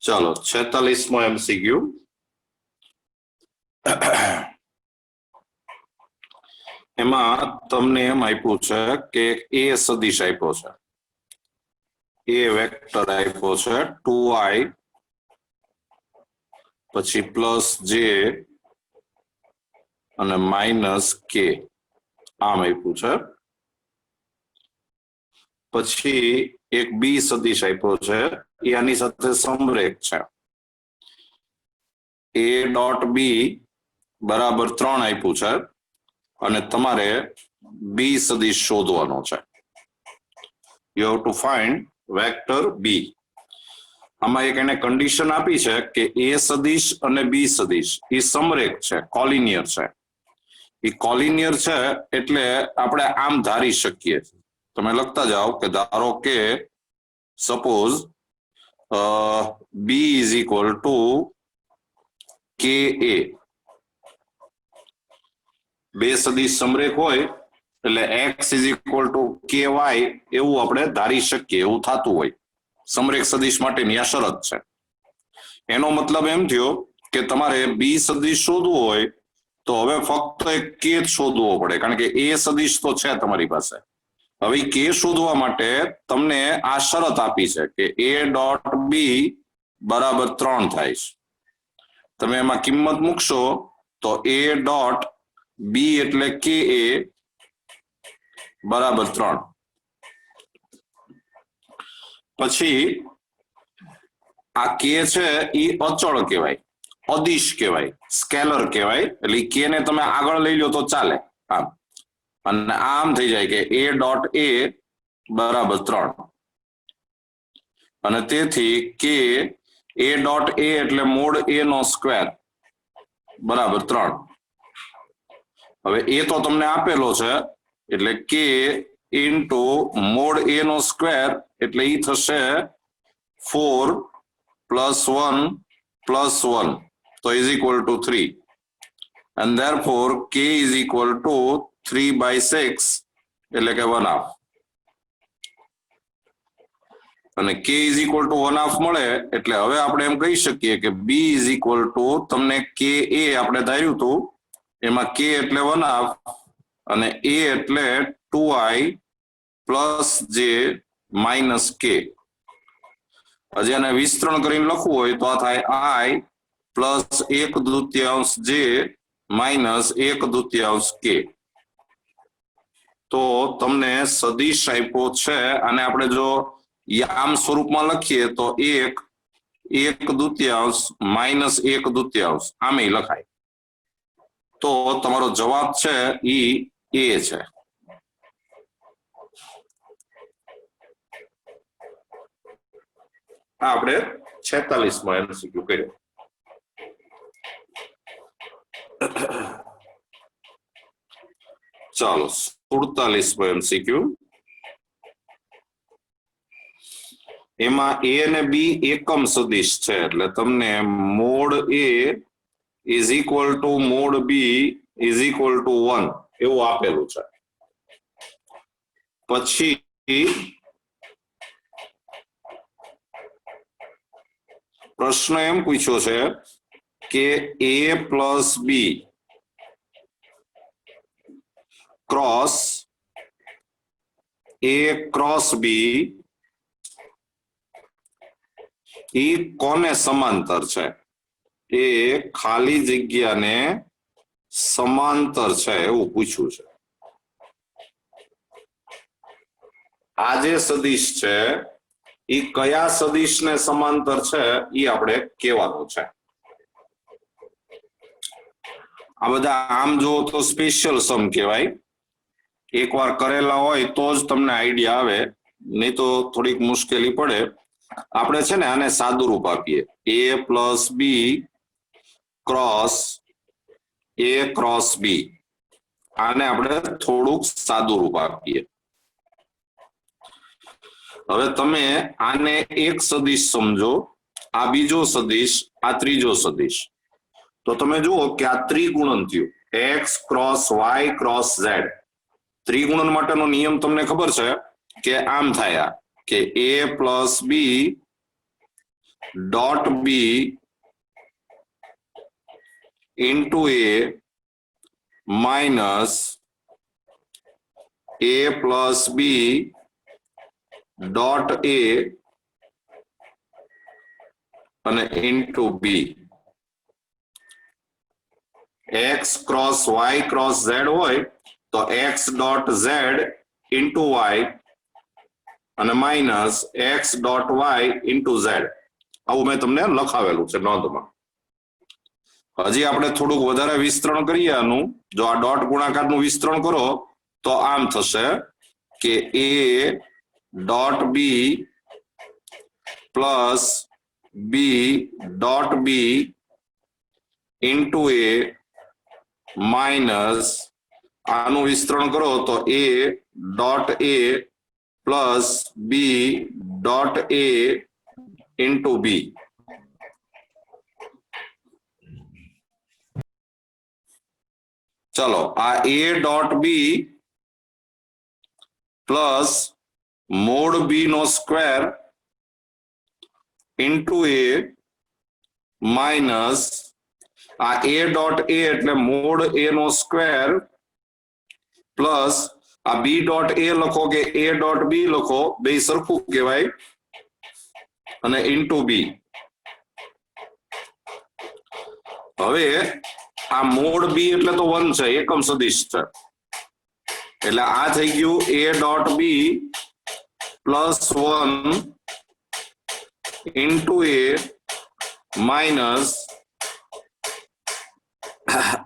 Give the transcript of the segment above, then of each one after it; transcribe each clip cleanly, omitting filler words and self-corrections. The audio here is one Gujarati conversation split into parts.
चलो 46मो MCQ એમાં તમને એમ આપ્યું છે કે એ સદિશ આપ્યો છે, એ વેક્ટર આપ્યો છે 2i પછી +j અને -k આમ આપ્યું છે। પછી એક બી સદિશ આપ્યો છે, એ આની સાથે સમરેખ છે, a ડોટ બી બરાબર 3 આપ્યું છે અને તમારે બી સદિશ શોધવાનો છે। You have to find vector b. આમાં એક એને કન્ડિશન આપી છે કે એ સદિશ અને બી સદિશ એ સમરેખ છે, કોલિનિયર છે। એ કોલિનિયર છે એટલે આપણે આમ ધારી શકીએ। તમે લખતા જાઓ કે ધારો કે suppose B is equal to k A, બે સદિશ સમરેખ હોય એટલે x is equal to k Y એવું આપણે ધારી શકીએ, એવું થતું હોય સમરેખ સદિશ માટેની આ શરત છે। એનો મતલબ એમ થયો કે તમારે બી સદિશ શોધવું હોય તો હવે ફક્ત એક કે જ શોધવો પડે, કારણ કે એ સદિશ તો છે તમારી પાસે। હવે કે શોધવા માટે તમને આ શરત આપી છે કે એ ડોટ બી બરાબર 3 થાય છે। તમે એમાં કિંમત મૂકશો તો એ ડોટ બી એટલે કે એ બરાબર 3। પછી આ કે છે એ અચળ કહેવાય, અદિશ કહેવાય, સ્કેલર કહેવાય, એટલે કે ને તમે આગળ લઈ લો તો ચાલે આમ, અને આમ થઈ જાય કે એ ડોટ એ બરાબર 3 અને તેથી કે એ ડોટ એ એટલે મોડ એ નો સ્ક્વેર બરાબર 3। હવે એ તો તમને આપેલો છે એટલે કે ઇન્ટુ મોડ એ નો સ્ક્વેર એટલે એ થશે 4 + 1 + 1 તો is equal two 3 and therefore k is equal to 3/6 એટલે કે 1/2 અને k is equal to 1/2 મળે એટલે હવે આપણે એમ કહી શકીએ કે b is equal to તમને કે એ આપણે ધાર્યું હતું એમાં k એટલે 1/2 અને a એટલે 2i + j - k। હજી આને વિસ્તરણ કરીને લખવું હોય તો આ થાય i + 1/2 j - 1/2 k। તો તમને સદિશ આપ્યો છે, અને આપણે જો યામ સ્વરૂપમાં લખીએ તો 1/2 - 1/2 આમે લખાય। તો તમારો જવાબ છે ઈ એ છે। આપણે 46મો MCQ કર્યો। ચાલો 47મો MCQ। એમાં એ અને બી એકમ સદિશ છે એટલે તમને mod A is equal to mod B is equal to 1 એવું આપેલું છે। પછી પ્રશ્ન એમ પૂછ્યો છે કે a plus B cross a cross b એ કોને સમાંતર છે? એ ખાલી જગ્યાને સમાંતર છે એવું પૂછ્યું છે। આ જે સદિશ છે એ કયા સદિશને સમાંતર છે એ આપણે કહેવાનું છે। આ બધા આમ જુઓ તો સ્પેશિયલ સમ કહેવાય, એકવાર કરેલા હોય તો જ તમને આઈડિયા આવે, નહીં તો થોડીક મુશ્કેલી પડે। આપણે છે ને આને સાદું રૂપ આપીએ, a plus B cross a cross B, આને આપણે થોડુંક સાદું રૂપ આપીએ। હવે તમે આને એક સદિશ સમજો, આ બીજો સદિશ, આ ત્રીજો સદિશ, તો તમે જુઓ કે આ ત્રિગુણન થયું, x cross y cross z। ત્રિગુણન માટેનો નિયમ તમને ખબર છે કે આમ થાય કે a plus B dot B into A minus A plus B dot A અને into B X cross Y cross Z હોય તો X dot Z into Y અને minus X dot Y into Z આવું મેં તમને લખાવેલું છે નોંધમાં હજી આપણે થોડુંક વધારે વિસ્તરણ કરીએ આનું જો આ ડોટ ગુણાકારનું વિસ્તરણ કરો તો આમ થશે કે a dot b plus b dot B into A minus आनु विस्तरण करो तो a dot a plus B dot a into b चलो आ a dot b plus mod b नो स्क्वेर इंटू ए माइनस आ ए डॉट ए एटले मोड ए नो स्क्वेर प्लस आ बी डॉट ए लखो के ए डॉट बी लखो बे सरखू कहेवाय अने इंटू बी हवे आ मोड बी एटले तो 1 छे एकम सदिश छे एटले आ थई गयुं a dot b plus 1 into A minus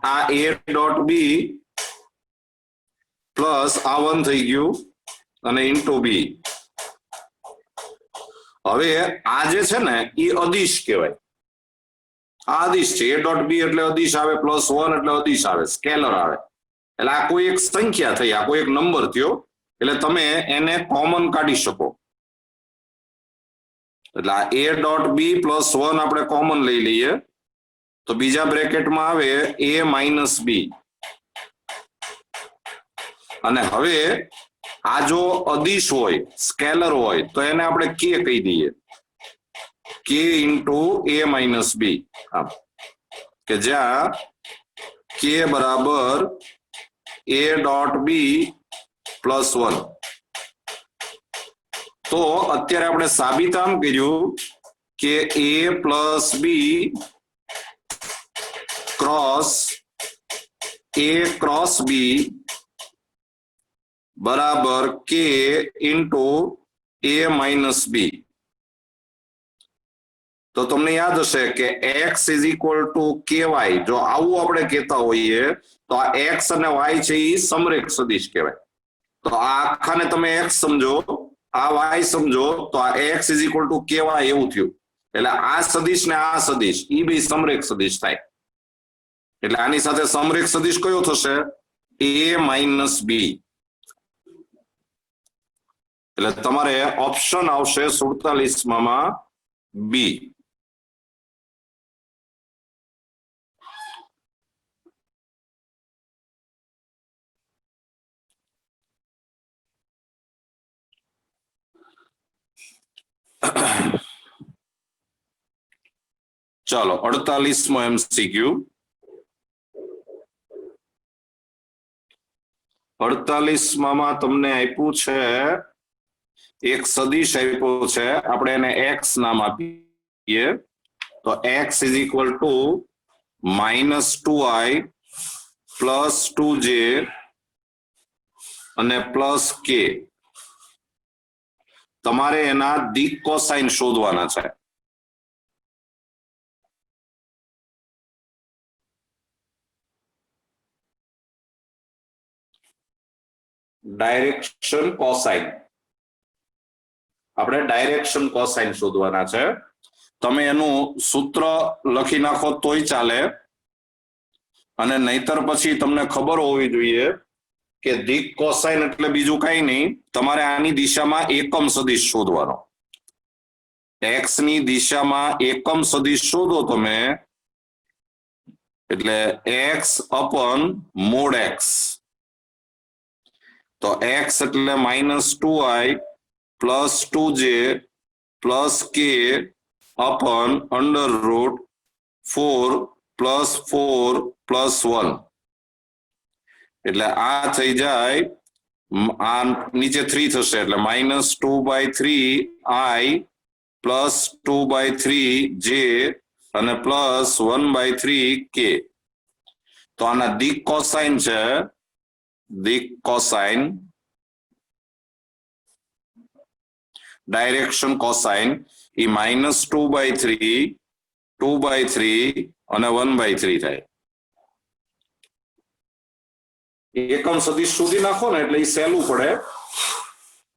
आ ए डॉट बी प्लस आ 1 थई गयुं अने इंटू बी हवे आ जे छे ने ई अदिश कहेवाय आ अदिश छे ए डॉट बी एटले अदिश आवे प्लस 1 एटले अदिश आवे स्केलर आवे एटले आ कोई एक संख्या थई आ कोई एक नंबर थयो एटले तमे एने कॉमन काढी शको એટલે a ડોટ b પ્લસ 1 આપણે કોમન લઈ લઈએ તો બીજા બ્રેકેટમાં આવે a માઇનસ b અને હવે આ જો અદિશ હોય સ્કેલર હોય તો એને આપણે k કહી દઈએ k into a minus b કે જ્યાં k બરાબર a ડોટ b પ્લસ 1 तो અત્યારે આપણે સાબિત આમ કર્યું કે a plus b cross a cross b બરાબર k into a minus b તો તમને યાદ હશે કે x is equal two ky જો આવું આપણે કહેતા હોઈએ તો આ x અને y છે એ સમરેખ સદિશ કહેવાય તો આ આખાને તમે x સમજો आ y समझो तो आ x is equal to ky એવું થયું એટલે આ સદિશ ને આ સદિશ ઈ બે સમરેખ સદિશ થાય એટલે આની સાથે સમરેખ સદિશ કયો થશે a માઈનસ b એટલે તમારે ઓપ્શન આવશે 47 માં b चलो 48 एमसीक्यू 48 માં તમને આપ્યું છે એક સદિશ આપ્યો છે આપણે એને x નામ આપીએ તો x is equal two -2i plus 2j અને પ્લસ k તમારે એના દિક કોસાઇન શોધવાના છે ડાયરેક્શન કોસાઇન આપણે ડાયરેક્શન કોસાઇન શોધવાના છે તમે એનું સૂત્ર લખી નાખો તોય ચાલે અને નહીતર પછી તમને ખબર હોવી જોઈએ કે દિક કોસાઇન એટલે બીજું કઈ નહીં તમારે આની દિશામાં એકમ સદિશ શોધવાનો x ની દિશામાં એકમ સદિશ શોધો તમે એટલે x upon mod x तो x એટલે -2i + 2j + k upon under root 4 plus 4 plus 1 એટલે આ થઈ જાય આ નીચે 3 થશે એટલે -2/3 I પ્લસ 2/3 J અને પ્લસ 1/3 K તો આના દિક કોસાઇન છે દિક કોસાઇન ડાયરેક્શન કોસાઇન એ -2/3 2/3 અને 1/3 થાય એકમ સદિશ શોધી નાખો ને એટલે એ સહેલું પડે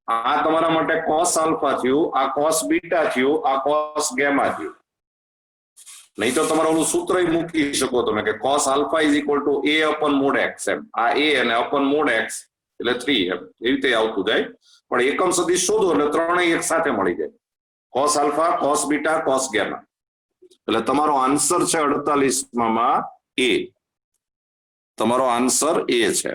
આ તમારા માટે cos આલ્ફા થયું આ cos બીટા થયું આ cos ગેમા થયું નહીં તો તમારું ઓલું સૂત્ર મૂકી શકો તમે કે cos alpha is equal to a upon mode x એમ આ a અને અપોન મોડ x એટલે 3 એમ એ રીતે આવતું જાય પણ એકમ સદિશ શોધો એટલે ત્રણેય એક સાથે મળી જાય cos alpha cos beta cos gamma એટલે તમારો આન્સર છે 48 માં a તમારો આન્સર એ છે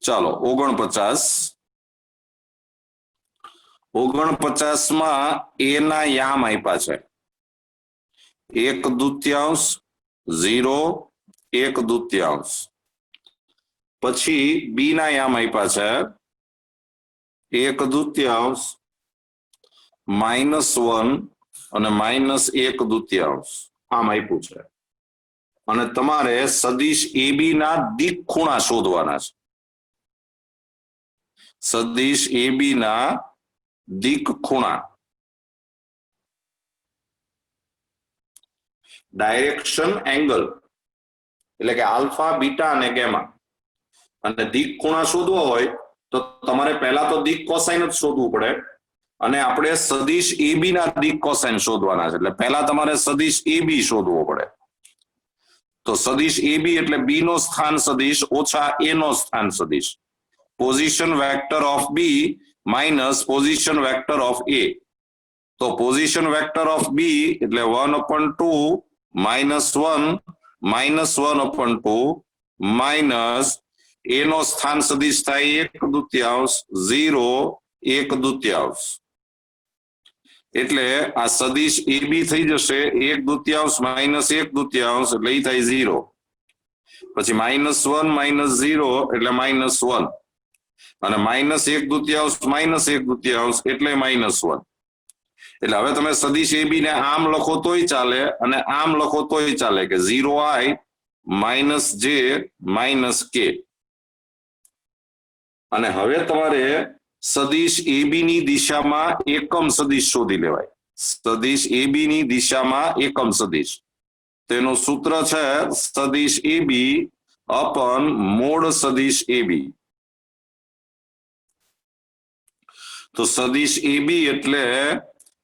ચાલો 49 માં એ ના યામ આપ્યા છે 1/2 0 1/2 પછી બી ના યામ આપ્યા છે 1/2 -1 અને -1/2 આમ આપ્યું છે અને તમારે સદિશ AB ના દિક ખૂણા શોધવાના છે સદિશ AB ના દિક ખૂણા ડાયરેક્શન એંગલ એટલે કે આલ્ફા બીટા અને ગેમા અને દિક ખૂણા શોધવો હોય તો તમારે પહેલા તો દિક કોસાઇન જ શોધવું પડે અને આપણે સદિશ AB ના દિક કોસાઇન શોધવાના છે એટલે પહેલા તમારે સદિશ AB શોધવો પડે તો સદિશ AB એટલે B નો સ્થાન સદિશ ઓછા A નો સ્થાન સદિશ position vector of B minus position vector of A તો પોઝિશન વેક્ટર ઓફ B એટલે 1/2 -1 -1/2 માઇનસ A નો સ્થાન સદિશ થાય 1/2 0 1/2 એટલે આ સદિશ AB થઈ જશે 1/2 માઇનસ 1/2 એટલે એ થાય 0 પછી -1 -0 એટલે -1 અને -1/2 -1/2 એટલે -1 એટલે હવે તમે સદિશ AB ને આમ લખો તોય ચાલે અને આમ લખો તોય ચાલે કે 0I - j - k અને હવે તમારે સદિશ AB ની દિશામાં એકમ સદિશ શોધી લેવાય સદિશ AB ની દિશામાં એકમ સદિશ તેનું સૂત્ર છે સદિશ AB અપન મોડ સદિશ AB તો સદિશ AB એટલે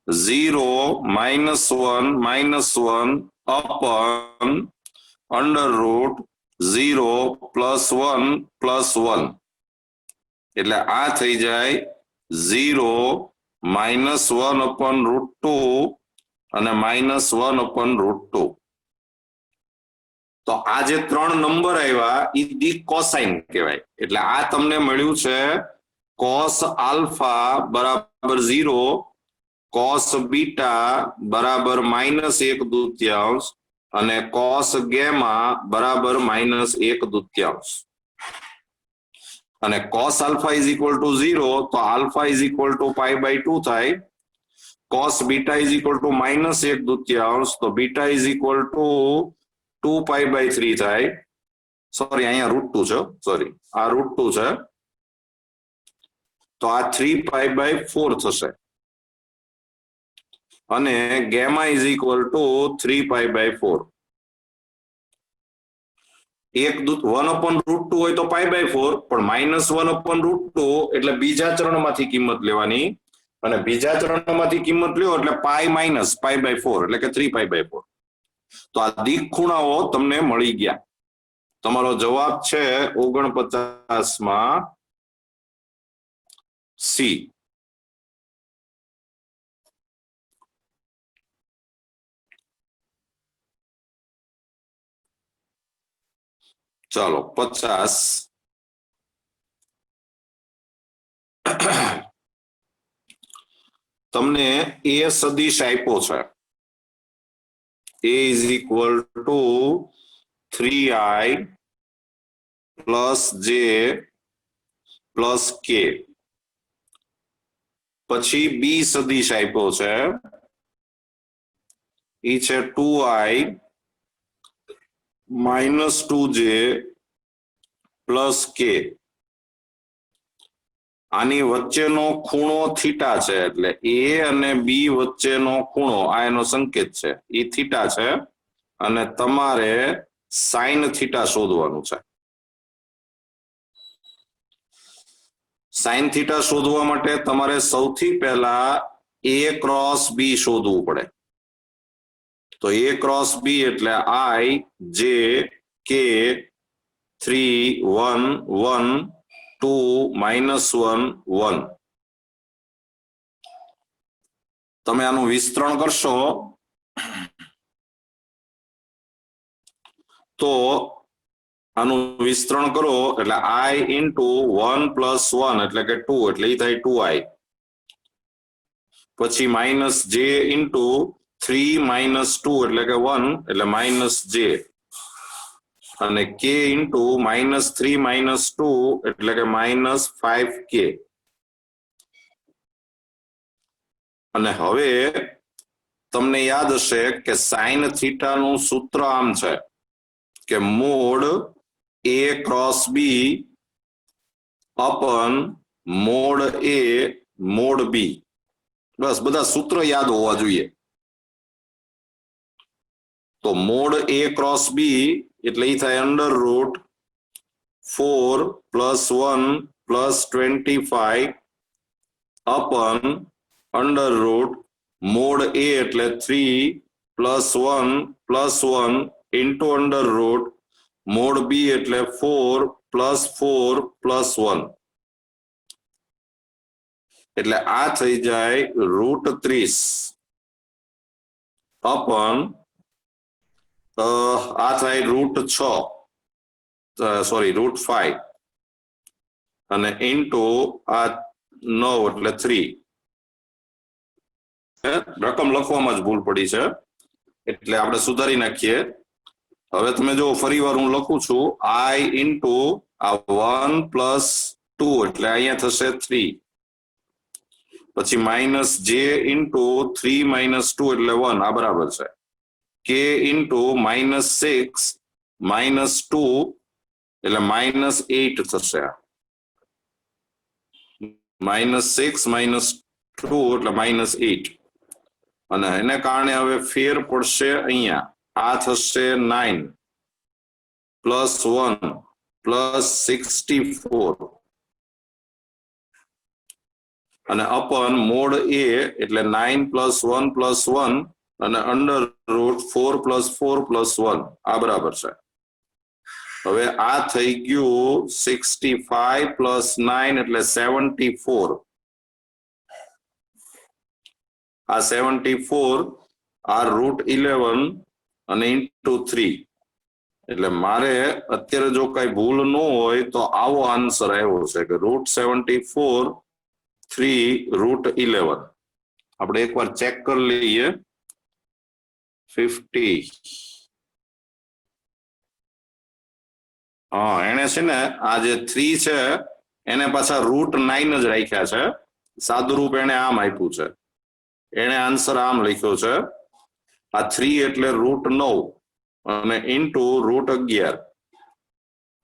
0 -1 -1 અપન અંડર રૂટ 0 +1 +1 એટલે આ થઈ જાય 0 -1/√2 અને -1/√2 તો આ જે ત્રણ નંબર આવ્યા એ દિક કોસાઇન કહેવાય એટલે આ તમને મળ્યું છે cos આલ્ફા બરાબર 0 cos બીટા બરાબર -1/2 અને cos ગેમા બરાબર -1/2 અને cos alpha is equal to 0 તો આલ્ફા ઇઝ ઇક્વલ ટુ π/2 થાય cos beta is equal to -1/2 તો બીટા ઇઝ ઇક્વલ ટુ 2π/3 થાય સોરી અહીંયા √2 છે સોરી આ √2 છે તો આ 3π/4 થશે અને ગેમા ઇઝ ઇક્વલ ટુ 3π/4 1/√2 હોય તો π/4 પણ -1/√2 એટલે બીજા ચરણમાંથી કિંમત લેવાની અને બીજા ચરણમાંથી કિંમત લ્યો એટલે π-π/4 એટલે કે 3π/4 તો આ દિક ખૂણાઓ તમને મળી ગયા તમારો જવાબ છે 49 માં સી ચાલો 50 તમને એ સદિશ આપ્યો છે a is equal to 3i plus j plus k પછી બી સદિશ આપ્યો છે એ છે 2i minus 2j plus k આની વચ્ચેનો ખૂણો થીટા છે એટલે એ અને બી વચ્ચેનો ખૂણો આ એનો સંકેત છે એ થીટા છે અને તમારે સાઇન થીટા શોધવાનું છે સાઇન થીટા શોધવા માટે તમારે સૌથી પહેલા a ક્રોસ બી શોધવું પડે તો a ક્રોસ બી એટલે i j k 3 1 1 2 -1 1 તમે આનું વિસ્તરણ કરશો તો આનું વિસ્તરણ કરો એટલે i ઇન્ટુ 1 પ્લસ 1 એટલે કે 2 એટલે એ થાય 2i પછી માઇનસ j ઇન્ટુ 3 minus 2 એટલે કે 1 એટલે માઇનસ j અને k ઇન્ટુ -3 - 2 એટલે કે -5k અને હવે તમને યાદ હશે કે સાઇન થીટાનું સૂત્ર આમ છે કે mod a cross b upon mod a mod b બસ બધા સૂત્ર યાદ હોવા જોઈએ તો મોડ a ક્રોસ બી એટલે એ થાય √4 + 1 + 25 અપન √મોડ a એટલે 3 + 1 + 1 ઇન્ટુ મોડ બી એટલે 4 + 4 + 1 એટલે આ થઈ જાય √30 અપન આ થાય √5 અને ઇન્ટુ આ 9 એટલે 3 રકમ લખવામાં જ ભૂલ પડી છે એટલે આપણે સુધારી નાખીએ હવે તમે જો ફરી વાર હું લખું છું i ઇન્ટુ આ 1 + 2 એટલે અહીંયા થશે 3 પછી માઇનસ j ઇન્ટુ 3 - 2 એટલે 1 આ બરાબર છે k ઇન્ટુ -6 -2 એટલે -8 થશે -6 - 2 એટલે -8 અને એને કારણે હવે ફેર પડશે અહીંયા આ થશે 9 +1 +64 અને અપન મોડ a એટલે 9 + 1 + 1 અને √4 + 4 + 1 આ બરાબર છે હવે આ થઈ ગયું 65 + 9 એટલે 74 આ 74 આ √11 અને ઇન્ટુ 3 એટલે મારે અત્યારે જો કઈ ભૂલ ન હોય તો આવો આન્સર આવ્યો છે કે √74 3 √11 આપણે એકવાર ચેક કરી લઈએ 50 હા એને છે ને આ જે 3 છે એને પાછા √9 જ રાખ્યા છે સાદું રૂપ એને આમ આપ્યું છે એને આન્સર આમ લખ્યો છે આ 3 એટલે √9 અને ઇન્ટુ √11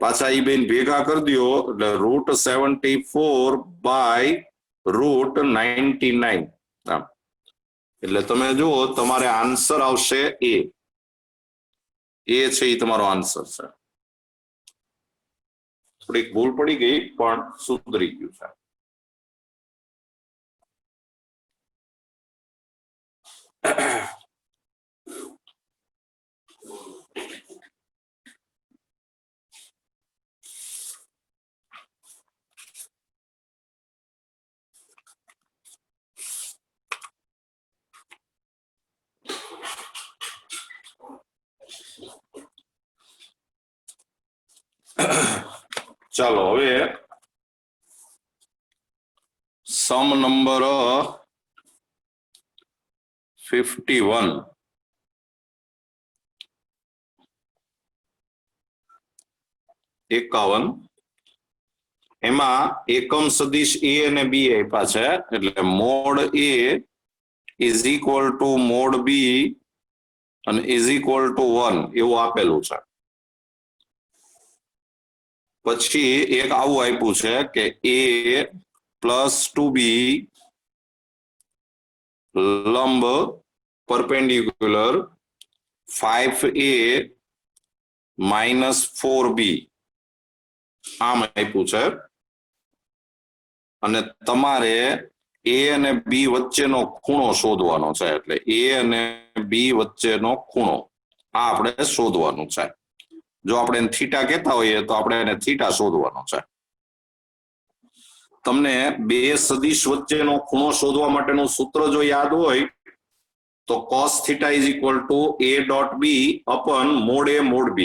પાછા એ બેન ભેગા કરી દો એટલે √74 બાય √99 એટલે તમે જુઓ તમારે આન્સર આવશે એ છે એ તમારો આન્સર છે થોડીક ભૂલ પડી ગઈ પણ સુધરી ગયું છે ચાલો હવે સમ નંબર 51 51 એમાં એકમ સદિશ a અને b આપ્યા છે એટલે mod a is equal to mode b અને ઇઝ ઇક્વલ ટુ 1 એવું આપેલું છે. પછી એક આવું આપ્યું છે કે a પ્લસ 2b લંબ પરપેન્ડિક્યુલર 5a માઇનસ 4b આમ આપ્યું છે અને તમારે a અને b વચ્ચેનો ખૂણો શોધવાનો છે એટલે a અને b વચ્ચેનો ખૂણો આ આપણે શોધવાનું છે. જો આપણે એને થીટા કહેતા હોઈએ તો આપણે એને થીટા શોધવાનો છે. તમને બે સદિશ વચ્ચેનો ખૂણો શોધવા માટેનું સૂત્ર જો યાદ હોય તો cos theta is equal to a dot b upon mod a mod b.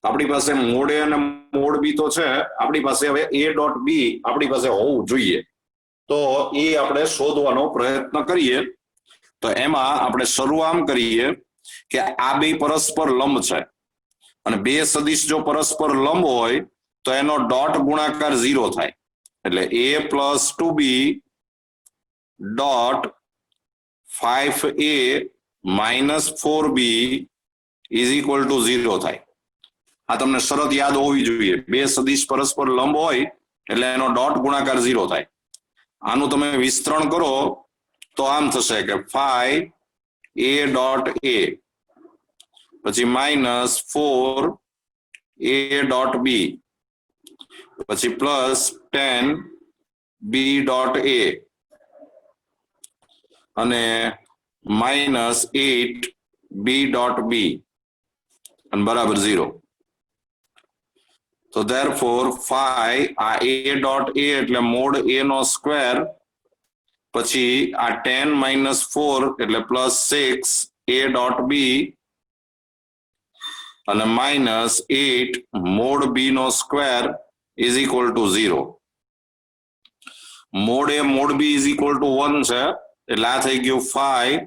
આપણી પાસે મોડ a અને મોડ b તો છે, આપણી પાસે હવે a ડોટ b આપણી પાસે હોવું જોઈએ. તો એ આપણે શોધવાનો પ્રયત્ન કરીએ. તો એમાં આપણે શરૂ આમ કરીએ કે આ બે પરસ્પર લંબ છે અને બે સદિશ જો પરસ્પર લંબ હોય તો એનો ડોટ ગુણાકાર 0 થાય એટલે a plus 2b dot 5a minus 4b is equal to 0 થાય. આ તમને શરત યાદ હોવી જોઈએ. બે સદિશ પરસ્પર લંબ હોય એટલે એનો ડોટ ગુણાકાર 0 થાય. આનું તમે વિસ્તરણ કરો તો આમ થશે કે 5a ડોટ a પછી માઇનસ 4a ડોટ b પછી પ્લસ 10b ડોટ a અને માઇનસ 8b ડોટ b અને બરાબર 0. તો therefore 5 આ a ડોટ a એટલે મોડ a નો સ્ક્વેર પછી આ 10 માઇનસ 4 એટલે પ્લસ 6 a ડોટ b અને માઇનસ 8 મોડ b નો square is equal to 0. Mod a mod b is equal to 1 છે એટલે આ થઈ ગયું 5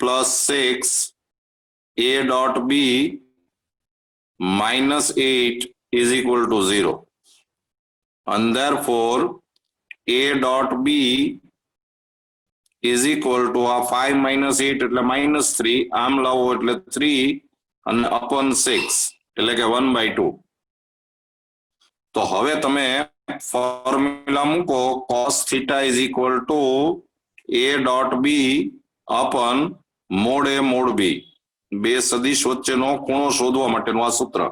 plus 6 a dot b minus 8 is equal to 0 and therefore a dot b is equal to 5 minus 8 એટલે minus 3 આમ લાવો એટલે 3 અને upon 6 એટલે કે 1/2. તો હવે તમે ફોર્મ્યુલા મૂકો cos theta is equal to a dot b upon mod a mod b. બે સદિશ વચ્ચેનો ખૂણો શોધવા માટેનું આ સૂત્ર.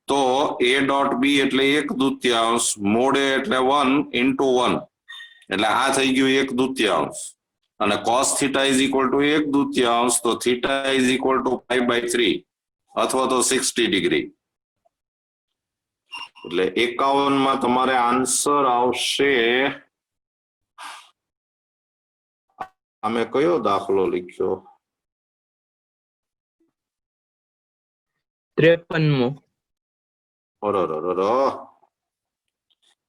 તો a ડોટ b એટલે 1/2 મોડ a એટલે 1 into 1 એટલે આ થઈ ગયું 1/2 અને cos theta is equal to 1/2 તો theta is equal to 5/3 અથવા તો 60 ડિગ્રી. એટલે 51 માં તમારે આન્સર આવશે. અમે કયો દાખલો લખ્યો? 53મો.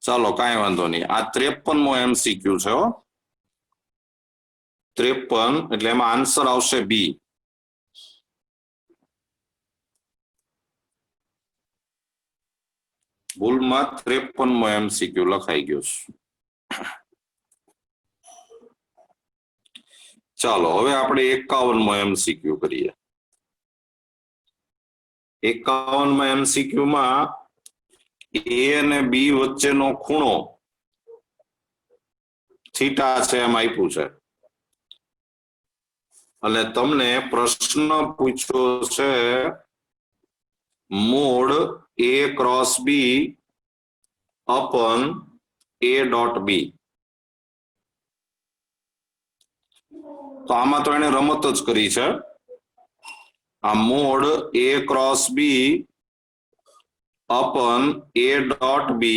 ચાલો કાંઈ વાંધો નહીં. આ 53મો MCQ છે હો. 53 એટલે એમાં આન્સર આવશે બી. ભૂલમાં 53મો MCQ લખાઈ ગયો છે. ચાલો હવે આપણે 51મો MCQ કરીએ. 51મા MCQ માં a અને b વચ્ચેનો ખૂણો થીટા છે એમ આપ્યું છે અને તમને પ્રશ્ન પૂછ્યો છે mode a cross b અપન a dot b. તો આમાં તો એને રમત જ કરી છે. આ mode a cross b અપન a dot b.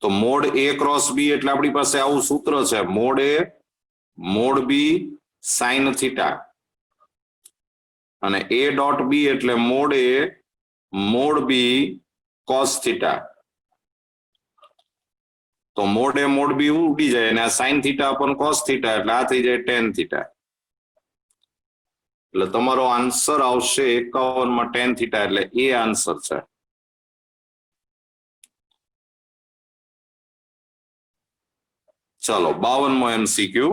તો મોડ a ક્રોસ b એટલે આપણી પાસે આવું સૂત્ર છે mode a mod b sine theta અને a ડોટ b એટલે mod a mod b cos theta. તો મોડ એ મોડ બી ઉડી જાય અને આ sine theta upon cos theta એટલે આ થઈ જાય ટેન થીટા એટલે તમારો આન્સર આવશે 51 માં ટેન થીટા એટલે એ આન્સર છે ચલો 52મો એમસીક્યુ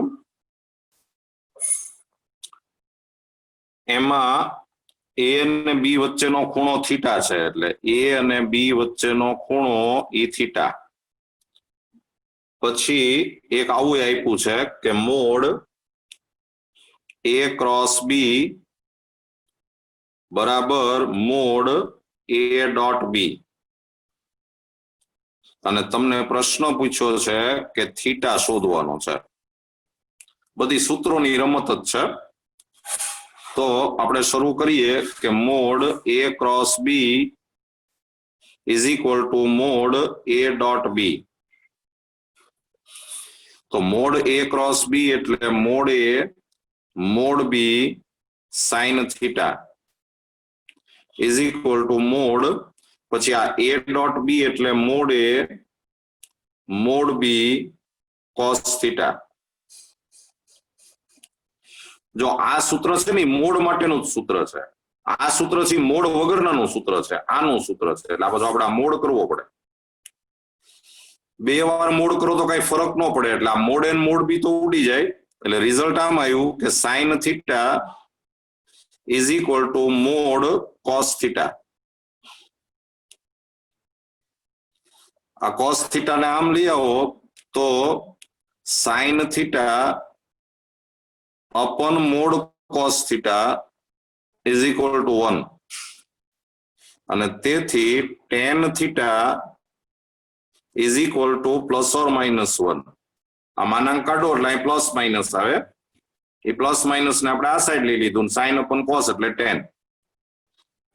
એમાં એ અને બી વચ્ચેનો ખૂણો થીટા છે એટલે એ અને બી વચ્ચેનો ખૂણો ઈ થીટા પછી એક આવું આપ્યું છે કે મોડ એ ક્રોસ બી બરાબર મોડ એ ડોટ બી અને તમને પ્રશ્ન પૂછ્યો છે કે થીટા શોધવાનો છે બધી સૂત્રોની રમત જ છે તો આપણે શરૂ કરીએ કે mod A cross B is equal to mod A dot B તો મોડ એ ક્રોસ બી એટલે mod A mod B sine theta is equal to mod પછી આ એ ડોટ બી એટલે mod A mod B cos theta જો આ સૂત્ર છે ને મોડ માટેનું જ સૂત્ર છે આ સૂત્ર છે મોડ વગરનાનું સૂત્ર છે આનું સૂત્ર છે એટલે આ બધું આપણે મોડ કરવો પડે બે વાર મોડ કરો તો કઈ ફરક ન પડે એટલે આ મોડ એન્ડ મોડ બી તો ઉડી જાય એટલે રિઝલ્ટ આમ આવ્યું કે sign theta is equal to mode cos theta આ કોસ થીટા ને આમ લઈ આવો તો sine theta upon mode cos theta is equal to 1 અને તેથી ten theta is equal two plus or minus 1 આ માનાંક કાઢો એટલે અહીં પ્લસ માઇનસ આવે એ પ્લસ માઇનસ ને આપણે આ સાઈડ લઈ લીધું સાઇન અપોન કોસ એટલે 10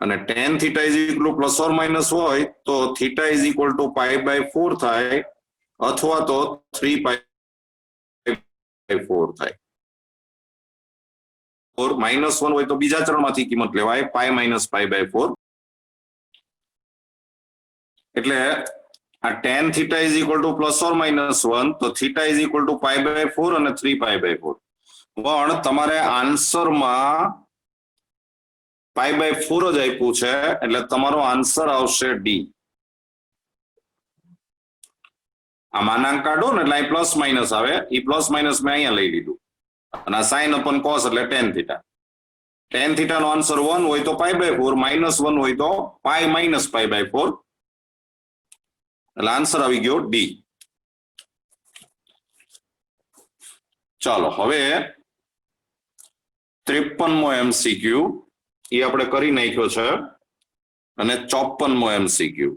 અને ten theta is equal two plus or minus હોય તો થીટા ઇઝ ઇક્વલ ટુ π/4 થાય અથવા તો 3π/4 થાય -1 હોય તો બીજા ચરણમાંથી કિંમત લેવાય π - π/4 એટલે આ ten theta is equal two plus or minus 1 તો થીટા ઇઝ ઇક્વલ ટુ π/4 અને 3π/4 પણ તમારે આન્સરમાં π/4 જ આપ્યું છે એટલે તમારો આન્સર આવશે ડી આ માનાંક કાઢો ને એટલે અહીં પ્લસ માઇનસ આવે એ પ્લસ માઇનસ મેં અહીંયા લઈ લીધું અને આ સાઇન અપોન કોસ એટલે ટેન થીટા નો આન્સર 1 હોય તો π/4 -1 હોય તો π - π/4 એટલે આન્સર આવી ગયો ડી ચાલો હવે 53મો એમસીક્યુ એ આપણે કરી નાખ્યો છે અને 54મો એમસીક્યુ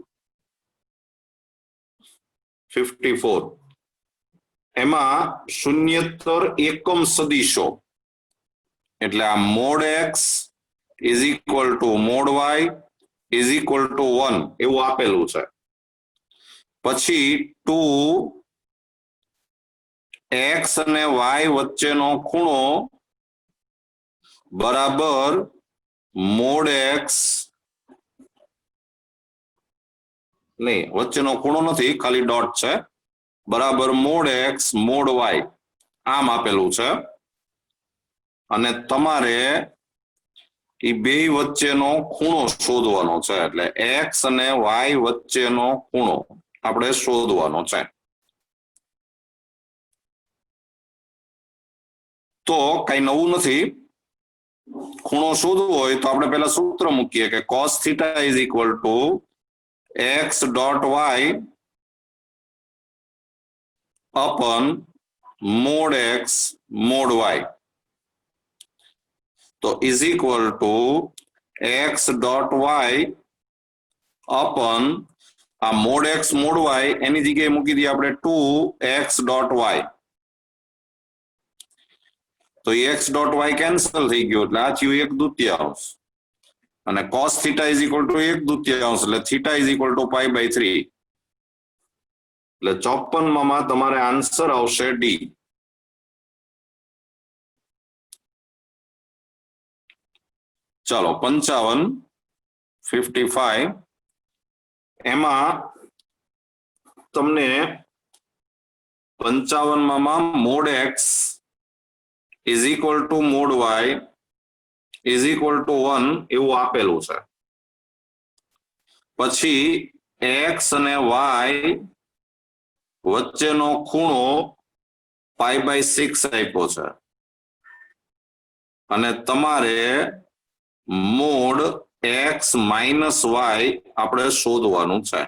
54 એમાં શૂન્યેતર એકમ સદિશો એટલે આ mod X is equal to mod Y is equal to 1 એવું આપેલું છે પછી 2x અને y વચ્ચેનો ખૂણો બરાબર મોડ એક્સ નહીં વચ્ચેનો ખૂણો નથી ખાલી ડોટ છે બરાબર મોડ એક્સ મોડ વાય આમ આપેલું છે અને તમારે એ બે વચ્ચેનો ખૂણો શોધવાનો છે એટલે એક્સ અને વાય વચ્ચેનો ખૂણો આપણે શોધવાનો છે તો કઈ નવું નથી ખૂણો શોધવો હોય તો આપણે પહેલા સૂત્ર મૂકીએ કે cos theta is equal to x dot y upon mod x mod y તો is equal to x dot y upon આ મોડ એક્સ મોડ વાય એની જગ્યાએ મૂકી દઈએ આપણે 2x ડોટ વાય તો એક્સ ડોટ વાય કેન્સલ થઈ ગયો એટલે આ થયું 1/2 અને cos theta is equal to 1/2 એટલે થીટા ઇઝ ઇક્વલ ટુ π/3 એટલે 54માં તમારે આન્સર આવશે ડી ચાલો 55 એમાં તમને 55 માં mode x is equal to mode y is equal to 1 એવું આપેલું છે. પછી x અને y વચ્ચેનો ખૂણો π/6 આપ્યો છે અને તમારે મોડ x માઇનસ y આપણે શોધવાનું છે.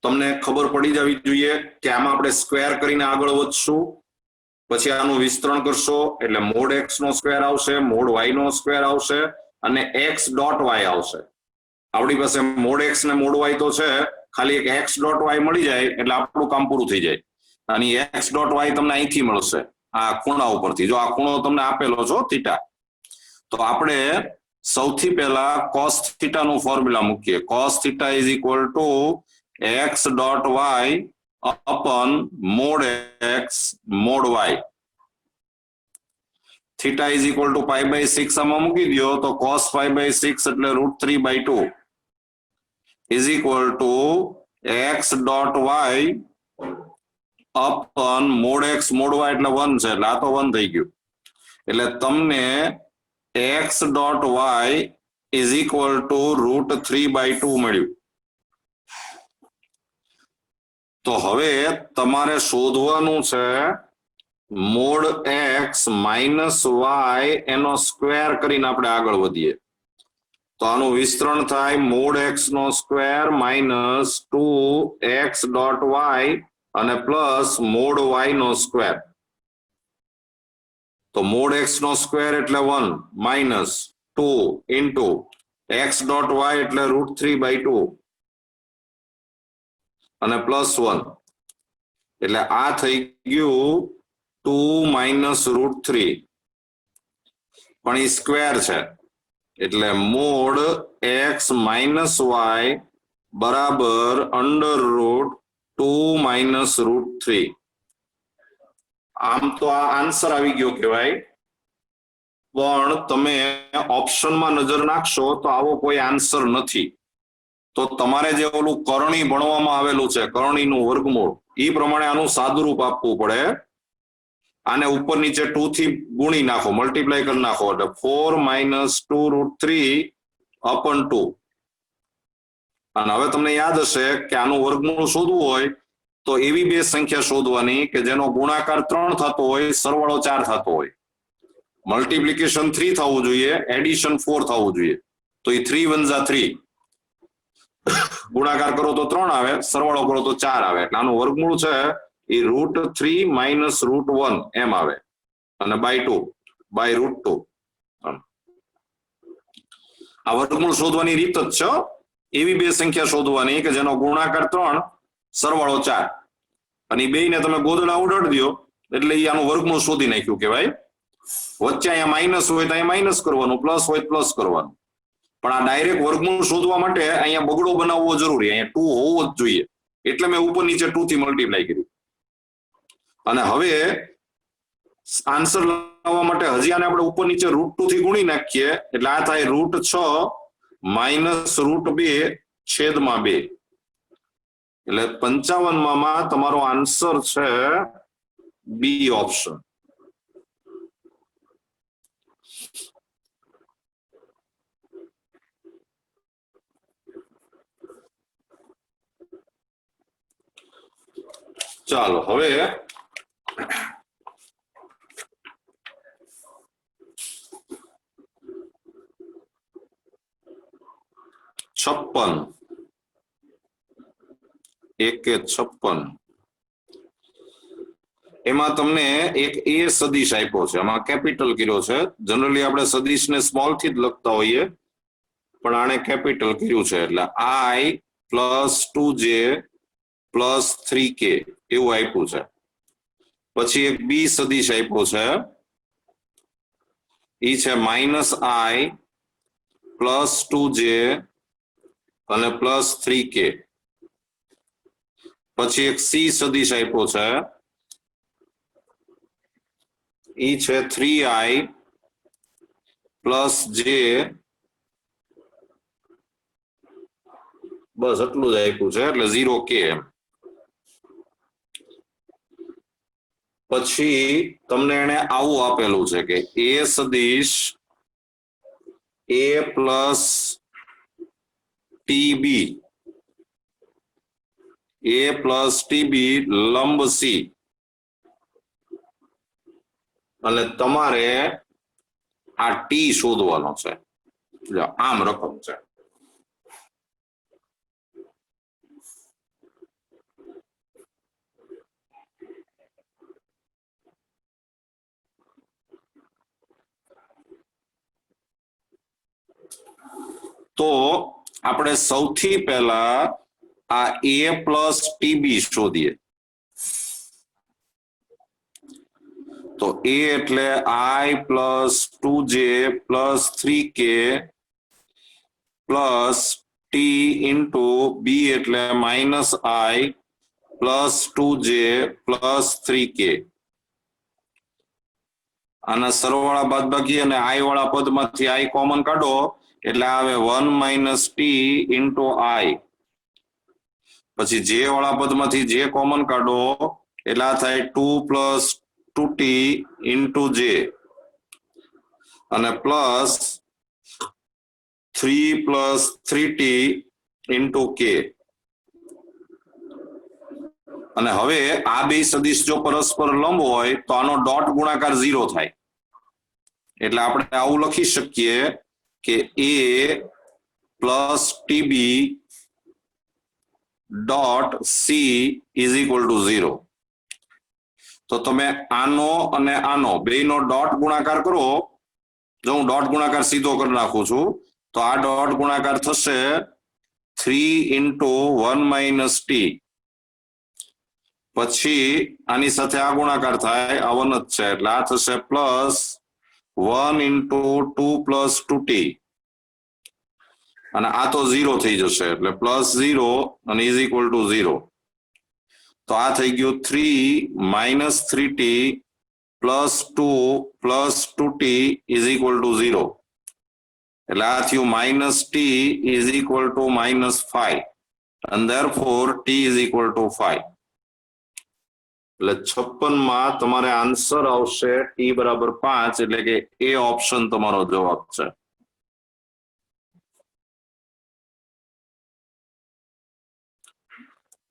તમને ખબર પડી જવી જોઈએ કે આમાં આપણે સ્ક્વેર કરીને આગળ વધશું, પછી આનું વિસ્તરણ કરશો એટલે મોડ x નો સ્ક્વેર આવશે, મોડ y નો સ્ક્વેર આવશે અને x ડોટ y આવશે. આપણી પાસે મોડ x ને મોડ y તો છે, ખાલી એક x ડોટ y મળી જાય એટલે આપણું કામ પૂરું થઈ જાય. અને x ડોટ y તમને અહીંથી મળશે આ ખૂણા ઉપરથી. જો આ ખૂણો તમને આપેલો છો થીટા, તો આપણે સૌથી પહેલા cos થીટા નું ફોર્મ્યુલા મૂકીએ. cos theta is equal to x dot y upon mod x mod y. Theta is equal to π/6 આમાં મૂકી દો તો cos π/6 એટલે √3/2 is equal to x dot y upon mod x mod y એટલે 1 છે એટલે આ તો 1 થઈ ગયું. એટલે તમને x dot y is equal to √3/2 મળ્યું. તો હવે તમારે શોધવાનું છે મોડ x માઇનસ y એનો સ્ક્વેર કરીને આપણે આગળ વધીએ. તો આનું વિસ્તરણ થાય મોડ x નો square minus 2x dot y અને પ્લસ મોડ y નો સ્ક્વેર. તો મોડ x નો સ્ક્વેર એટલે 1 minus 2 into x dot y એટલે √3/2 અને પ્લસ 1 એટલે આ થઈ ગયું 2 માઇનસ √3, પણ એ સ્ક્વેર છે એટલે મોડ x માઇનસ y બરાબર √2 માઇનસ √3. આમ તો આ આન્સર આવી ગયો કહેવાય, પણ તમે ઓપ્શનમાં નજર નાખશો તો આવો કોઈ આન્સર નથી. તો તમારે જે ઓલું કરણી ભણવામાં આવેલું છે કરણીનું વર્ગમૂળ, એ પ્રમાણે આનું સાદુરૂપ આપવું પડે. આને ઉપર નીચે 2 થી ગુણી નાખો, મલ્ટીપ્લાય કરી નાખો એટલે 4 માઇનસ 2√3 અપન 2. અને હવે તમને યાદ હશે કે આનું વર્ગમૂળ શોધવું હોય તો એવી બે સંખ્યા શોધવાની કે જેનો ગુણાકાર 3 થતો હોય, સરવાળો 4 થતો હોય. મલ્ટીપ્લિકેશન 3 થવું જોઈએ, એડિશન 4 થવું જોઈએ. તો એ 3 * 1 = 3, ગુણાકાર કરો તો 3 આવે, સરવાળો કરો તો 4 આવે. એટલે આનું વર્ગમૂળ છે એ √3 માઇનસ √1 એમ આવે અને /2 √2. આ વર્ગમૂળ શોધવાની રીત જ છે. એવી બે સંખ્યા શોધવાની કે જેનો ગુણાકાર 3 સરવાળો 4 અને બે ને તમે ગોદડા ઉડાડી દો એટલે એ આનું વર્ગમૂળ શોધી નાખ્યું કહેવાય. વચ્ચે અહીંયા માઇનસ હોય તો અહીંયા માઇનસ કરવાનું, પ્લસ હોય પ્લસ કરવાનું. પણ આ ડાયરેક્ટ વર્ગમૂળ શોધવા માટે અહીંયા બગડો બનાવવો જરૂરી, અહીંયા 2 હોવો જ જોઈએ. એટલે મેં ઉપર નીચે 2 થી મલ્ટીપ્લાય કર્યું. અને હવે આન્સર લાવવા માટે હજી આને આપણે ઉપર નીચે √2 થી ગુણી નાખીએ એટલે આ થાય √6 માઇનસ √2 છેદમાં 2. એટલે 55 માં તમારો આન્સર છે બી ઓપ્શન. ચાલો હવે 56 56 એમાં તમને એક એ સદિશ આપ્યો છે, આમાં કેપિટલ કર્યો છે. જનરલી આપણે સદિશને સ્મોલ થી જ લખતા હોઈએ, પણ આને કેપિટલ કર્યું છે એટલે i plus 2j plus 3k એવું આપ્યું છે. પછી એક બી સદિશ આપ્યો છે, એ છે -i પ્લસ 2j અને પ્લસ 3k. પછી એક સી સદિશ આપ્યો છે, એ છે 3i પ્લસ j બસ એટલું જ આપ્યું છે એટલે 0k એમ પછી તમને એને આવું આપેલું છે કે a સદિશ a plus tb a plus tb લંબ c અને તમારે આ t શોધવાનો છે આમ રકમ છે તો આપણે સૌથી પહેલા આ a પ્લસ tb શોધીએ તો a એટલે I plus 2j plus 3k plus t into b એટલે minus I plus 2j plus 3k આના સરવાળા બાદબાકી અને I વાળા પદમાંથી I કોમન કાઢો એટલે આવે 1 માઇનસ t ઇન્ટુ I પછી j વાળા પદમાંથી j કોમન કાઢો એટલે આ થાય 2 પ્લસ 2t ઇન્ટુ j અને plus 3 plus 3t into k અને હવે આ બે સદિશ જો પરસ્પર લંબ હોય તો આનો ડોટ ગુણાકાર 0 થાય એટલે આપણે આવું લખી શકીએ કે a plus tb dot c is equal to 0 તો તમે આનો અને આનો બેનો ડોટ ગુણાકાર કરો જો હું ડોટ ગુણાકાર સીધો કરી નાખું છું તો આ ડોટ ગુણાકાર થશે 3 ઇન્ટુ 1 માઇનસ t પછી આની સાથે આ ગુણાકાર થાય આ 1 જ છે એટલે આ થશે પ્લસ 1 ઇન્ટુ 2 પ્લસ 2t અને આ તો 0 થઈ જશે એટલે પ્લસ 0 અને ઇઝ ઇક્વલ ટુ 0 તો આ થઈ ગયું 3 minus 3t plus 2 plus 2t is equal to 0 એટલે આ થયું minus t is equal two minus 5 and therefore t is equal to 5 એટલે 56 માં તમારે આન્સર આવશે t બરાબર 5 એટલે કે એ ઓપ્શન તમારો જવાબ છે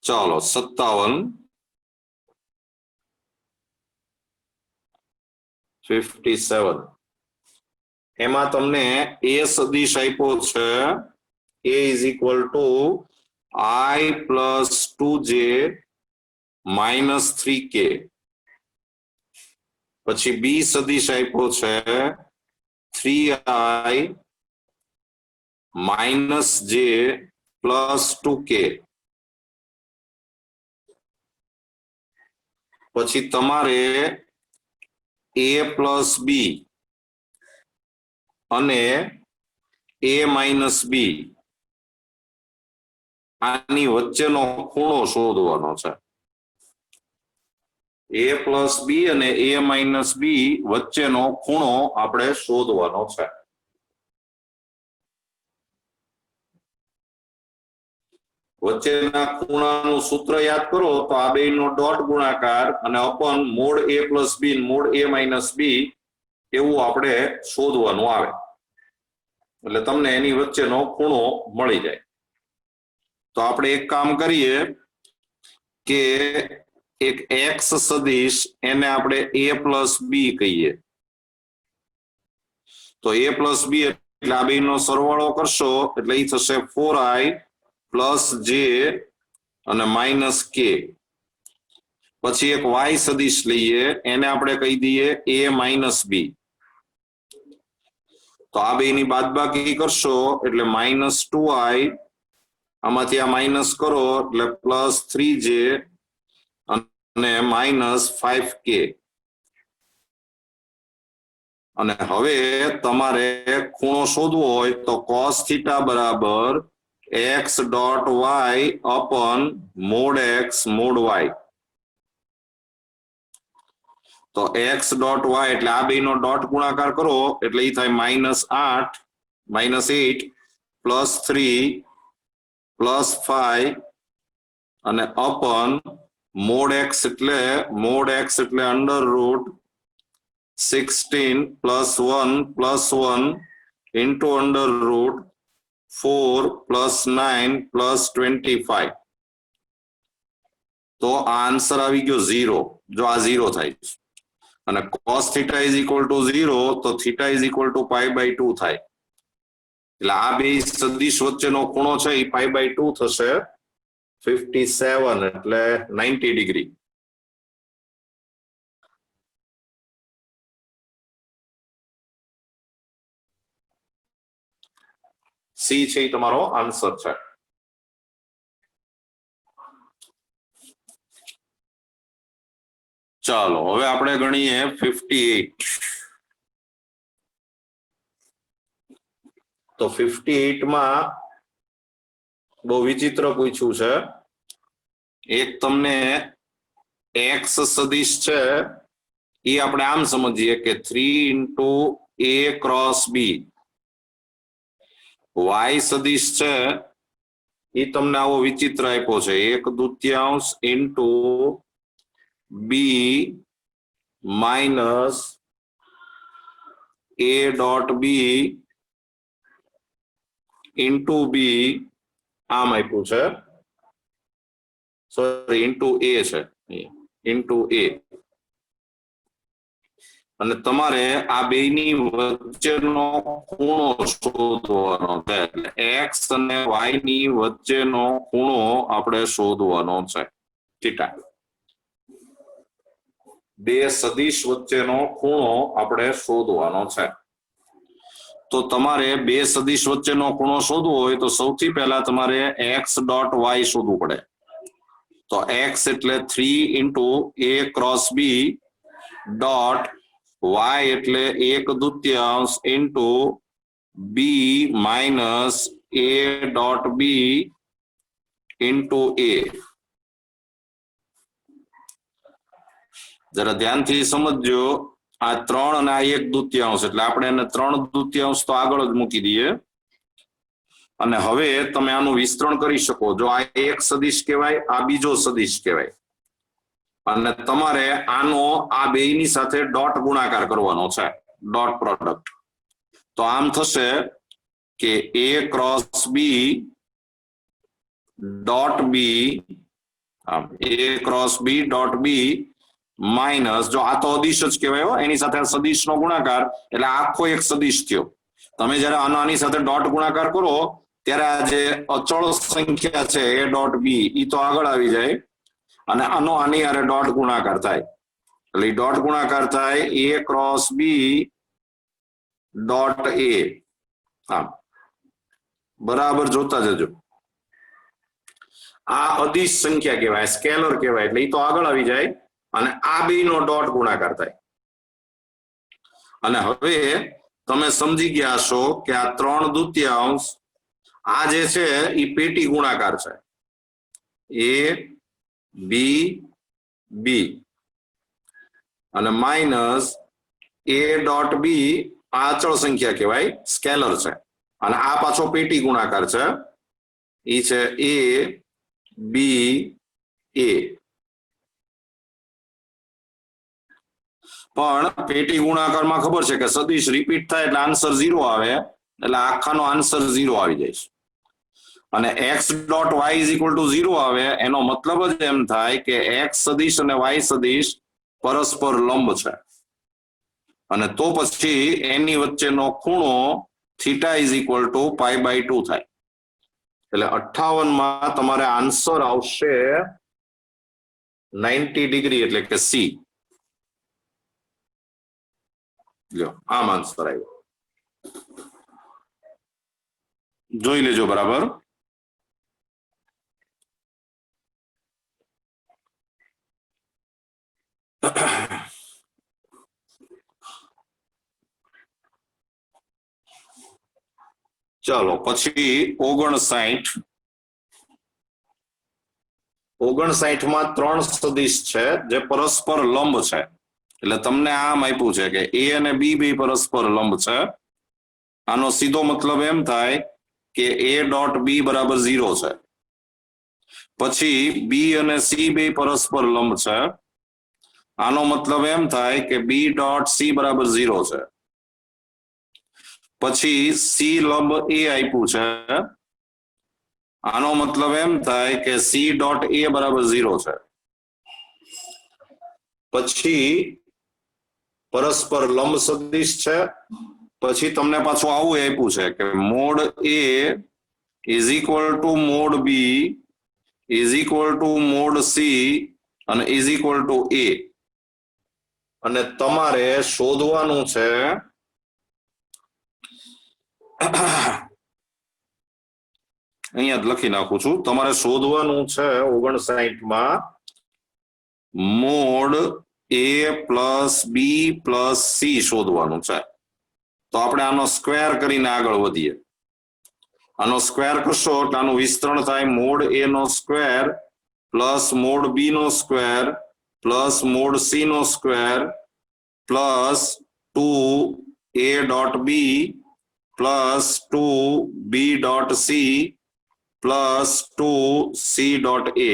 ચાલો 57 57 એમાં તમને a સદિશ આપ્યો છે a is equal to I plus 2j minus 3k પછી b સદિશ આપ્યો છે 3I minus j plus 2k પછી તમારે a plus b અને a minus b આની વચ્ચેનો ખૂણો શોધવાનો છે a plus b અને a minus b વચ્ચેનો ખૂણો આપણે શોધવાનો છે વચ્ચેના ખૂણાનું સૂત્ર યાદ કરો તો આ બેનો ડોટ ગુણાકાર અને upon mod a plus b mod a minus b એવું આપણે શોધવાનું આવે એટલે તમને એની વચ્ચેનો ખૂણો મળી જાય તો આપણે એક કામ કરીએ કે એક x સદિશ એને આપણે a plus b કહીએ તો a plus b એટલે આ બેનો સરવાળો કરશો એટલે એ થશે 4i પ્લસ j અને માઇનસ k પછી એક y સદિશ લઈએ એને આપણે કહી દઈએ a માઇનસ b તો આ બેની બાદબાકી કરશો એટલે માઇનસ 2i આમાંથી આ માઇનસ કરો એટલે પ્લસ 3j અને માઇનસ 5k અને હવે તમારે ખૂણો શોધવો હોય તો cos થીટા બરાબર x dot y upon mod x mod y તો x ડોટ y એટલે આ બેનો ડોટ ગુણાકાર કરો એટલે એ થાય -8 -8 +3 +5 અને અપન મોડ x એટલે √16 + 1 ઇન્ટુ √4 + 9 + 25. તો આ આન્સર આવી ગયો 0. જો આ 0 થાય અને cos θ = 0 તો θ = π/2 થાય. એટલે આ બે સદિશ વચ્ચેનો ખૂણો છે એ π/2 થશે, 57 એટલે 90 ડિગ્રી. સી છે એ તમારો આન્સર છે. ચાલો હવે આપણે ગણીએ 58. તો 58 માં બહુ વિચિત્ર પૂછ્યું છે. એક તમને x સદિશ છે એ આપણે આમ સમજીએ કે 3 × a × b. y સદિશ છે એ તમને આવો વિચિત્ર આપ્યો છે, 1/2 into b minus a.b into b આમ આપ્યું છે, સોરી ઇન્ટુ a છે, ઇન્ટુ a. અને તમારે આ બેની વચ્ચેનો ખૂણો શોધવાનો છે. એટલે x અને y ની વચ્ચેનો ખૂણો આપણે શોધવાનો છે, થીટા. બે સદિશ વચ્ચેનો ખૂણો આપણે શોધવાનો છે. તો તમારે બે સદિશ વચ્ચેનો ખૂણો શોધવો હોય તો સૌથી પહેલા તમારે x.y શોધવું પડે. તો x એટલે 3 × a × b ડોટ y એટલે 1/2 into b minus a.b into a. જરા ધ્યાનથી સમજજો, આ 3 અને આ 1/2 એટલે આપણે એને 3/2 તો આગળ જ મૂકી દઈએ. અને હવે તમે આનું વિસ્તરણ કરી શકો. જો આ એક સદિશ કહેવાય, આ બીજો સદિશ કહેવાય, અને તમારે આનો આ બેયની સાથે ડોટ ગુણાકાર કરવાનો છે, ડોટ પ્રોડક્ટ. તો આમ થશે કે a × b ડોટ b, આમ a × b dot b minus, જો આ તો અદિશ જ કહેવાય, એની સાથે સદિશનો ગુણાકાર એટલે આખો એક સદિશ થયો. તમે જયારે આની સાથે ડોટ ગુણાકાર કરો ત્યારે આ જે અચળ સંખ્યા છે a ડોટ b એ તો આગળ આવી જાય, અને આનો આની હારે ડોટ ગુણાકાર થાય. એટલે ડોટ ગુણાકાર થાય a × b ડોટ a. હા, બરાબર જોતા જજો. આ અદિશ સંખ્યા કહેવાય, સ્કેલર કહેવાય, એટલે એ તો આગળ આવી જાય અને આ બે નો ડોટ ગુણાકાર થાય. અને હવે તમે સમજી ગયા છો કે આ 3/2 આ જે છે એ પેટી ગુણાકાર છે, a b b અને માઇનસ a.b આ અચળ સંખ્યા કહેવાય, સ્કેલર છે, અને આ પાછો પેટી ગુણાકાર છે, એ છે a b a. પણ પેટી ગુણાકારમાં ખબર છે કે સદિશ રિપીટ થાય એટલે આન્સર 0 આવે, એટલે આખાનો આન્સર 0 આવી જાય છે. અને x.y = 0 આવે એનો મતલબ જ એમ થાય કે x સદિશ અને y સદિશ પરસ્પર લંબ છે, અને તો પછી એની વચ્ચેનો ખૂણો θ = π/2 થાય. એટલે 58 માં તમારે આન્સર આવશે 90 ડિગ્રી, એટલે કે સી. લ્યો, આમ આન્સર આવ્યો. જોઈ લેજો બરાબર. ચાલો પછી 59 માં 3 સદિશ છે જે પરસ્પર લંબ છે. એટલે તમને આમ આપ્યું છે કે a અને b બે પરસ્પર લંબ છે. આનો સીધો મતલબ એમ થાય કે a.b = 0 છે, પછી બી અને સી બે પરસ્પર લંબ છે, આનો મતલબ એમ થાય કે બી ડોટ સી બરાબર 0 છે. પછી સી લંબ એ આપ્યું છે, આનો મતલબ એમ થાય કે સી ડોટ એ બરાબર 0 છે. પછી પરસ્પર લંબ સદિશ છે, પછી તમને પાછું આવું આપ્યું છે કે mod A is equal to mod B is equal to mod C અને ઇઝ ઇક્વલ ટુ એ, અને તમારે શોધવાનું છે અહીંયા જ લખી નાખું છું, તમારે શોધવાનું છે 59 માં mode A plus B plus C શોધવાનું છે. તો આપણે આનો સ્ક્વેર કરીને આગળ વધીએ. આનો સ્ક્વેર કરશો એટલે આનું વિસ્તરણ થાય મોડ એ નો સ્ક્વેર પ્લસ મોડ બી નો સ્ક્વેર પ્લસ મોડ સી નો square plus 2 a dot b plus 2 b dot c plus 2 c dot a.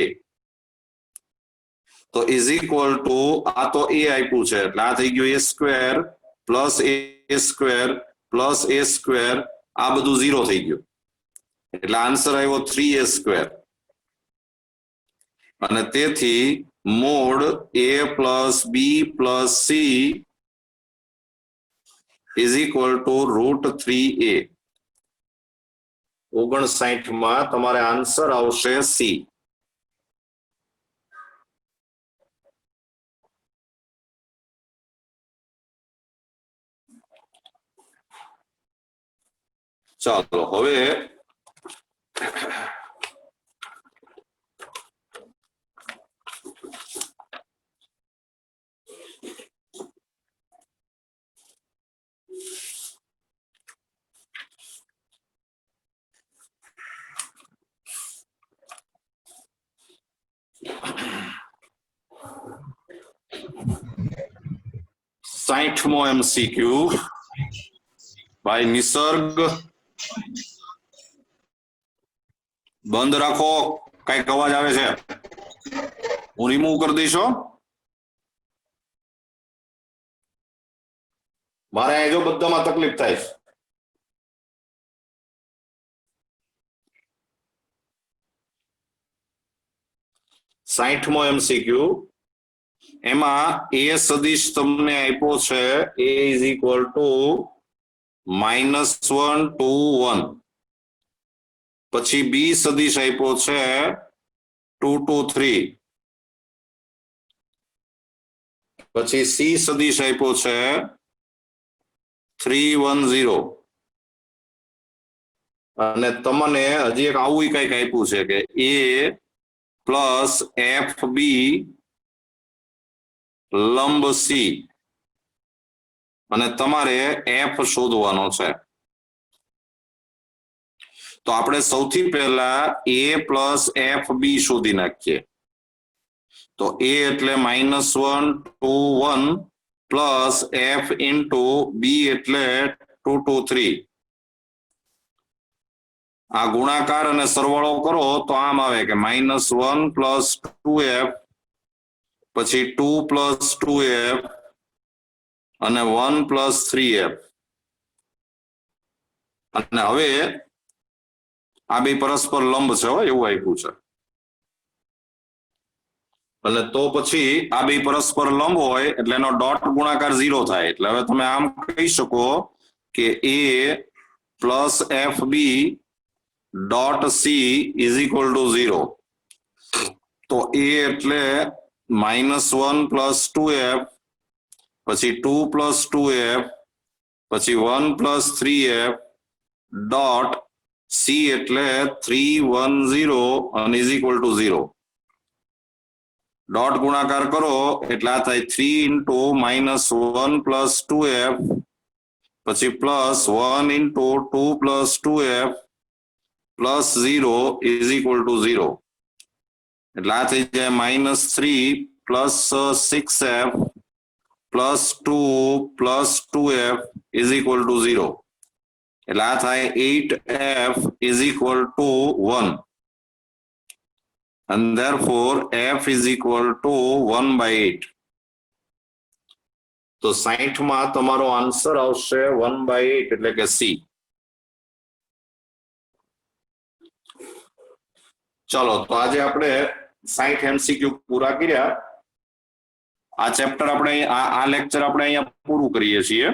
તો ઇઝ ઇક્વલ ટુ આ તો એ આપ્યું છે એટલે આ થઈ ગયું એ સ્ક્વેર પ્લસ એ સ્ક્વેર પ્લસ એ સ્ક્વેર, આ બધું 0 થઈ ગયું એટલે આન્સર આવ્યો 3a સ્ક્વેર. અને તેથી mod A plus B plus C is equal to root 3a. 59 માં તમારે આન્સર આવશે સી. ચાલો હવે સાઠમો MCQ ભાઈ નિસર્ગ, બંધ રાખો, કઈક અવાજ આવે છે, હું રિમૂવ કરી દઈશ. મારે અહીં જો બધામાં તકલીફ થાય છે. સાઠમો MCQ, એમાં એ સદિશ તમને આપ્યો છે a ઇઝ ઇક્વલ ટુ -1 2 1, પછી બી સદિશ આપ્યો છે 2 2 3, પછી સી સદિશ આપ્યો છે 3 1 0, અને તમને હજી એક આવું કઈક આપ્યું છે કે એ પ્લસ એફ બી લંબ સી, અને તમારે એફ શોધવાનો છે. તો આપણે સૌથી પહેલા એ પ્લસ એફ બી શોધી નાખીએ. તો એ એટલે -1 2 1 પ્લસ એફ ઇન્ટુ બી એટલે 2 2 3. આ ગુણાકાર અને સરવાળો કરો તો આમ આવે કે -1 પ્લસ 2f પછી 2 પ્લસ 2f અને 1 પ્લસ 3f. અને હવે આ બે પરસ્પર લંબ છે એવું આપ્યું છે, એટલે તો પછી આ બે પરસ્પર લંબ હોય એટલે એનો ડોટ ગુણાકાર 0 થાય. એટલે હવે તમે આમ કહી શકો કે a plus F B dot C is equal to 0. તો a એટલે -1 પ્લસ 2f પછી 2 પ્લસ 2f પછી 1 પ્લસ 3f ડોટ સી એટલે 310 અને ઇઝ ઇક્વલ ટુ 0. ડોટ ગુણાકાર કરો એટલે આ થાય 3 ઇન્ટુ -1 પ્લસ 2f પછી plus 1 into 2 plus 2f plus 0 is equal to 0. એટલે આ થઈ જાય -3 plus 6f plus 2 plus 2f is equal to 0. એટલે આ થાય 8f is equal to 1. and therefore f is equal to 1/8. તો 60 માં તમારો આન્સર આવશે 1/8 એટલે કે સી. ચલો તો આજે આપણે 60 MCQ પૂરા કર્યા. આ ચેપ્ટર આપણે આ લેક્ચર આપણે અહીંયા પૂરું કરીએ છીએ.